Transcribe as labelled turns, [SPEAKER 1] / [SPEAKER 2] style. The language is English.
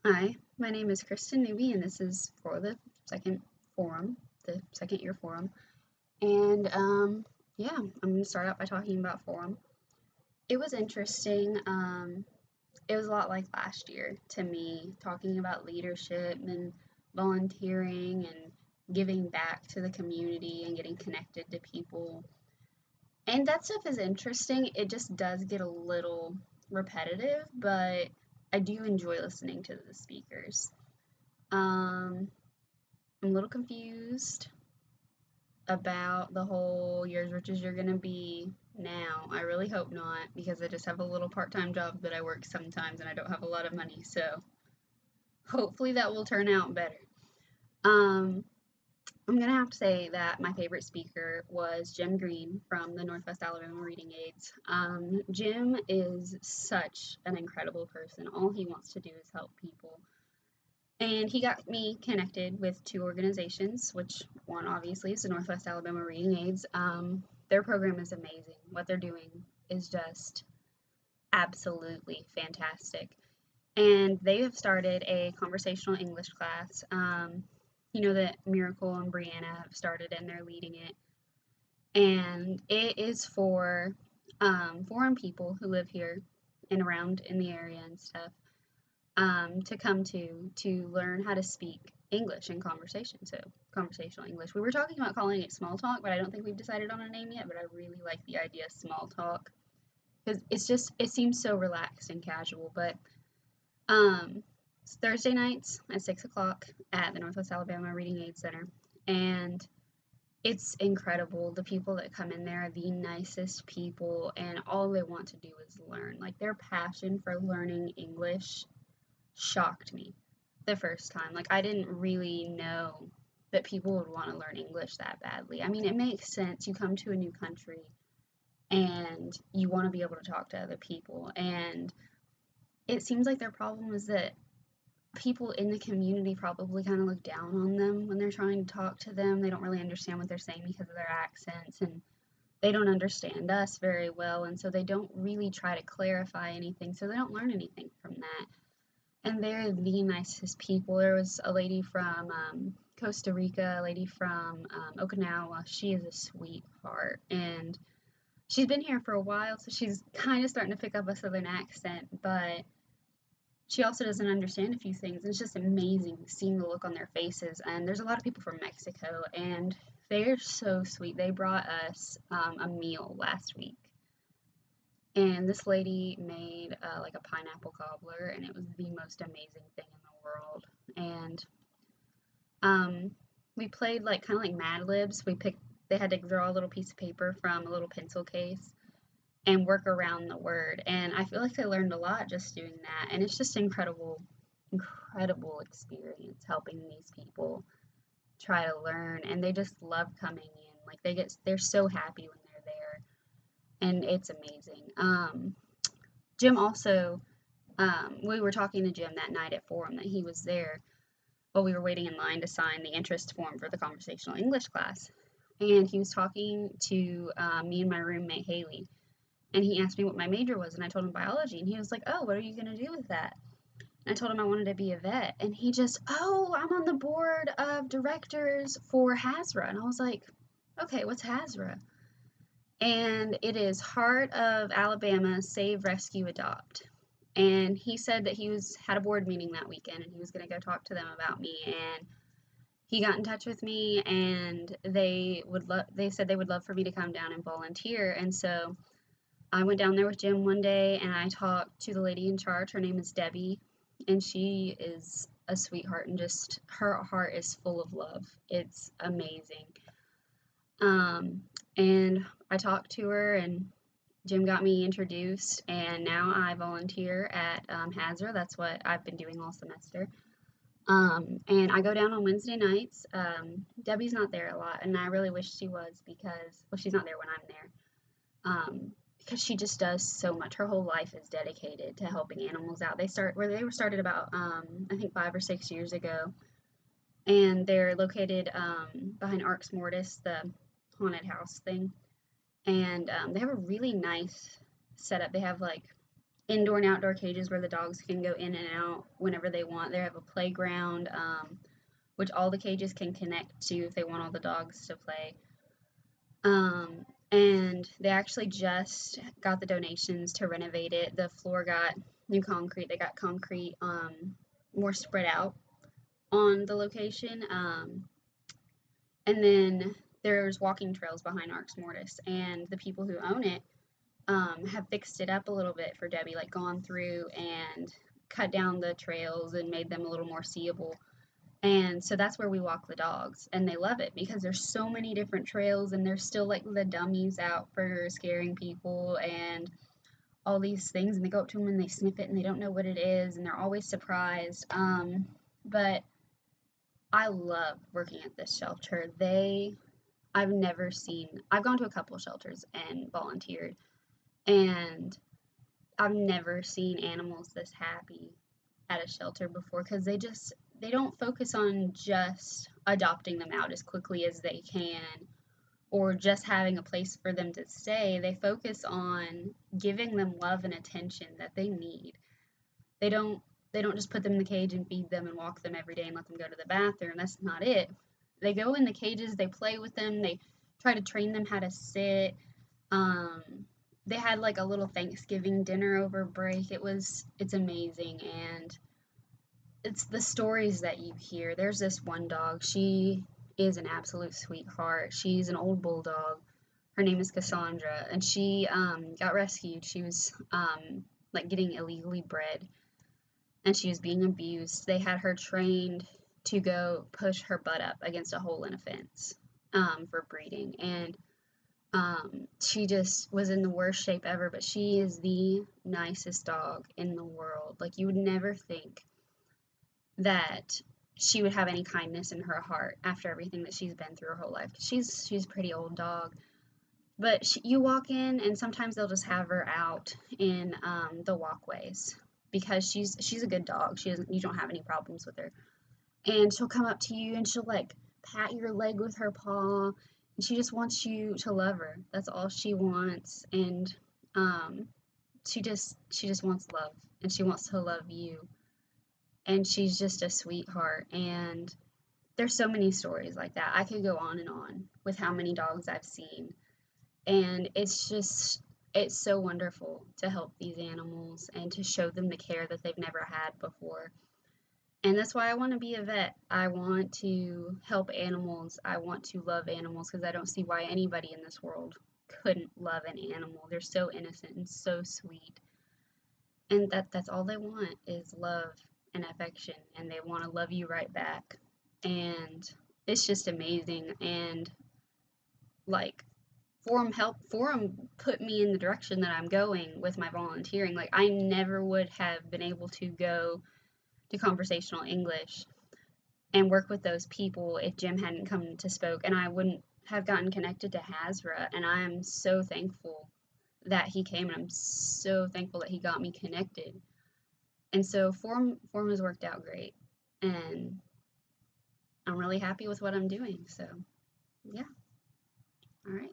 [SPEAKER 1] Hi, my name is Kristen Newby, and this is for the second forum, the second year forum. And yeah, I'm going to start out by talking about forum. It was interesting. It was a lot like last year to me, talking about leadership and volunteering and giving back to the community and getting connected to people. And that stuff is interesting. It just does get a little repetitive, but I do enjoy listening to the speakers. Um, I'm a little confused about the whole "you're as rich as you're gonna be" now. I really hope not, because I just have a little part-time job that I work sometimes and I don't have a lot of money, so hopefully that will turn out better. Um, I'm gonna have to say that my favorite speaker was Jim Green from the Northwest Alabama Reading Aids. Jim is such an incredible person. All he wants to do is help people. And he got me connected with two organizations, which one obviously is the Northwest Alabama Reading Aids. Their program is amazing. What they're doing is just absolutely fantastic. And they have started a conversational English class. You know that Miracle and Brianna have started and they're leading it. And it is for foreign people who live here and around in the area and stuff to come to learn how to speak English in conversation. So conversational English. We were talking about calling it small talk, but I don't think we've decided on a name yet. But I really like the idea of small talk because it seems so relaxed and casual. But it's Thursday nights at 6 o'clock at the Northwest Alabama Reading Aid Center, and it's incredible. The people that come in there are the nicest people, and all they want to do is learn. Like their passion for learning English shocked me the first time. Like, I didn't really know that people would want to learn English that badly. I mean, it makes sense. You come to a new country and you want to be able to talk to other people. And it seems like their problem is that people in the community probably kind of look down on them when they're trying to talk to them. They don't really understand what they're saying because of their accents, and they don't understand us very well. And so they don't really try to clarify anything. So they don't learn anything from that, and they're the nicest people. There was a lady from Costa Rica, a lady from Okinawa. She is a sweetheart, and she's been here for a while, so she's kind of starting to pick up a southern accent, but she also doesn't understand a few things. And it's just amazing seeing the look on their faces. And there's a lot of people from Mexico, and they're so sweet. They brought us a meal last week, and this lady made like a pineapple cobbler, and it was the most amazing thing in the world. And um, we played like kind of like Mad Libs. They had to draw a little piece of paper from a little pencil case and work around the word. And I feel like they learned a lot just doing that. And it's just incredible experience helping these people try to learn. And they just love coming in. Like they're so happy when they're there, and it's amazing. Jim also, we were talking to Jim that night at Forum that he was there while we were waiting in line to sign the interest form for the conversational English class. And he was talking to me and my roommate Haley, and he asked me what my major was, and I told him biology, and he was like, "Oh, what are you gonna do with that?" And I told him I wanted to be a vet, and he just, "Oh, I'm on the board of directors for HAZRA," and I was like, "Okay, what's HAZRA?" And it is Heart of Alabama Save, Rescue, Adopt. And he said that had a board meeting that weekend, and he was going to go talk to them about me. And he got in touch with me, and they said they would love for me to come down and volunteer. And so I went down there with Jim one day, and I talked to the lady in charge. Her name is Debbie, and she is a sweetheart, and just her heart is full of love. It's amazing. Um, and I talked to her, and Jim got me introduced, and now I volunteer at HAZRA. That's what I've been doing all semester. And I go down on Wednesday nights. Debbie's not there a lot, and I really wish she was, because, well, she's not there when I'm there. Because she just does so much. Her whole life is dedicated to helping animals out. They were started about I think 5 or 6 years ago, and they're located behind Arx Mortis, the haunted house thing. And they have a really nice setup. They have like indoor and outdoor cages where the dogs can go in and out whenever they want. They have a playground, which all the cages can connect to if they want all the dogs to play. And they actually just got the donations to renovate it. The floor got new concrete. They got concrete more spread out on the location. And then there's walking trails behind Arx Mortis, and the people who own it have fixed it up a little bit for Debbie, like gone through and cut down the trails and made them a little more seeable. And so that's where we walk the dogs, and they love it because there's so many different trails, and there's still like the dummies out for scaring people and all these things. And they go up to them and they sniff it and they don't know what it is, and they're always surprised. But I love working at this shelter. I've gone to a couple shelters and volunteered, and I've never seen animals this happy at a shelter before because they don't focus on just adopting them out as quickly as they can or just having a place for them to stay. They focus on giving them love and attention that they need. They don't they don't just put them in the cage and feed them and walk them every day and let them go to the bathroom. That's not it. They go in the cages, they play with them, they try to train them how to sit. Um, they had like a little Thanksgiving dinner over break. It's amazing, and it's the stories that you hear. There's this one dog. She is an absolute sweetheart. She's an old bulldog. Her name is Cassandra, and she got rescued. She was like getting illegally bred, and she was being abused. They had her trained to go push her butt up against a hole in a fence for breeding, and she just was in the worst shape ever. But she is the nicest dog in the world. Like, you would never think that she would have any kindness in her heart after everything that she's been through her whole life. She's a pretty old dog, but you walk in and sometimes they'll just have her out in the walkways because she's a good dog. You don't have any problems with her, and she'll come up to you and she'll like pat your leg with her paw, and she just wants you to love her. That's all she wants, and um, she just wants love, and she wants to love you, and she's just a sweetheart. And there's so many stories like that. I could go on and on with how many dogs I've seen, and it's so wonderful to help these animals and to show them the care that they've never had before. And that's why I want to be a vet. I want to help animals. I want to love animals because I don't see why anybody in this world couldn't love an animal. They're so innocent and so sweet. And that's all they want is love and affection, and they want to love you right back. And it's just amazing. And like, Forum put me in the direction that I'm going with my volunteering. Like, I never would have been able to go to conversational English and work with those people if Jim hadn't come to Spoke, and I wouldn't have gotten connected to Hazra. And I am so thankful that he came, and I'm so thankful that he got me connected. And so Forum has worked out great, and I'm really happy with what I'm doing. So yeah, all right.